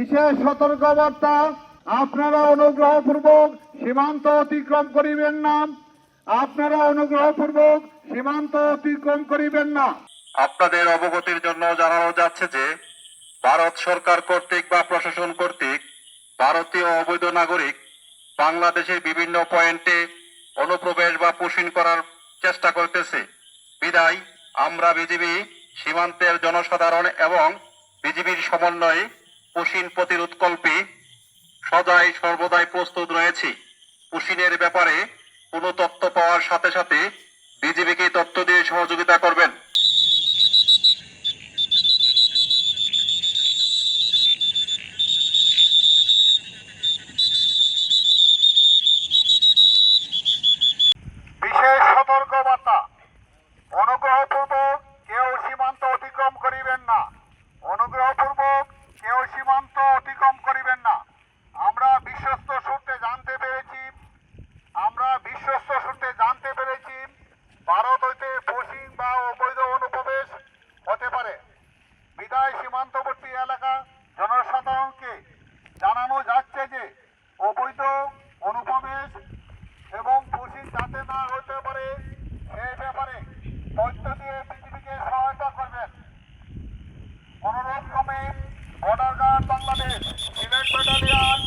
বিশেষ সতর্কবার্তা, আপনারা অনুগ্রহপূর্বক সীমান্ত অতিক্রম করিবেন না। আপনারা অনুগ্রহপূর্বক সীমান্ত অতিক্রম করিবেন না। আপনাদের অবগতির জন্য জানানো যাচ্ছে যে ভারত সরকার কর্তৃক বা প্রশাসন কর্তৃক ভারতীয় অবৈধ নাগরিক বাংলাদেশের বিভিন্ন পয়েন্টে অনুপ্রবেশ বা পুশিং করার চেষ্টা করতেছে। বিদায় আমরা বিজিবি সীমান্তের জনসাধারণ এবং বিজিবির সমন্বয়ে পুশিং প্রতিরোধকল্পে সদাই সর্বদাই প্রস্তুত রয়েছি। পুশিংয়ের ব্যাপারে কোনো তথ্য পাওয়ার সাথে সাথে বিজিবিকে তথ্য দিয়ে সহযোগিতা করবেন। বিশেষ সতর্কবার্তা, অনুগ্রহপূর্বক কেউ সীমান্ত অতিক্রম করিবেন না। অনুগ্রহপূর্বক কেউ সীমান্ত অতিক্রম করিবেন না। আমরা বিশ্বস্ত সূত্রে জানতে পেরেছি ভারত হইতে পুশিং বা অবৈধ অনুপ্রবেশ হতে পারে। বিদায় সীমান্তবর্তী এলাকা জনসাধারণকে জানানো যাচ্ছে যে অবৈধ অনুপ্রবেশ এবং পুশিং যাতে না হতে পারে সেই ব্যাপারে তথ্য দিয়ে বিজিবিকে সহায়তা করবেন। অনুরোধ ক্রমে border guard Bangladesh, Sylhet battalion,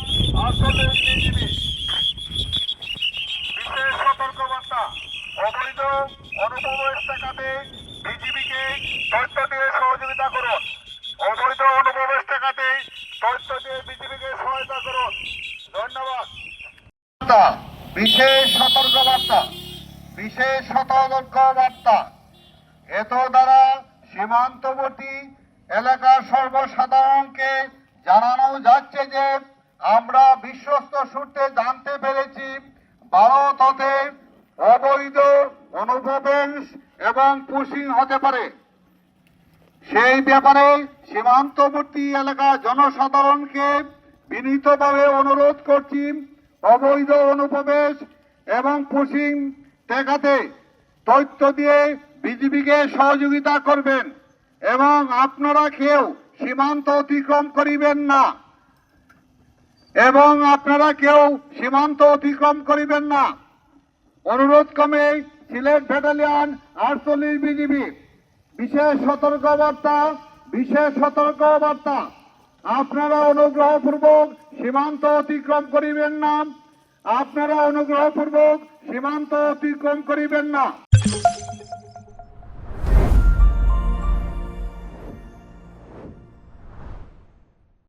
আঞ্চলিক বিজিবি। বিশেষ সতর্কবার্তা, অবৈধ অনুপ্রবেশ ঠেকাতে বিজিবিকে তথ্য দিয়ে সহযোগিতা করুন। অবৈধ অনুপ্রবেশ ঠেকাতে তথ্য দিয়ে বিজিবিকে সহায়তা করুন। ধন্যবাদ। বিশেষ সতর্কবার্তা, এত দ্বারা সীমান্তবর্তী এলাকার সর্বসাধারণকে জানানো যাচ্ছে যে আমরা বিশ্বস্ত সূত্রে জানতে পেরেছি ভারত হতে অবৈধ অনুপ্রবেশ এবং পুশিং হতে পারে। সেই ব্যাপারে সীমান্তবর্তী এলাকার জনসাধারণকে বিনীতভাবে অনুরোধ করছি অবৈধ অনুপ্রবেশ এবং পুশিং ঠেকাতে তথ্য দিয়ে বিজিবিকে সহযোগিতা করবেন এবং আপনারা কেউ সীমান্ত অতিক্রম করিবেন না। অনুরোধ ক্রমে সিলেট ব্যাটালিয়ন, আঞ্চলিক বিজিবি। বিশেষ সতর্কবার্তা, আপনারা অনুগ্রহপূর্বক সীমান্ত অতিক্রম করিবেন না।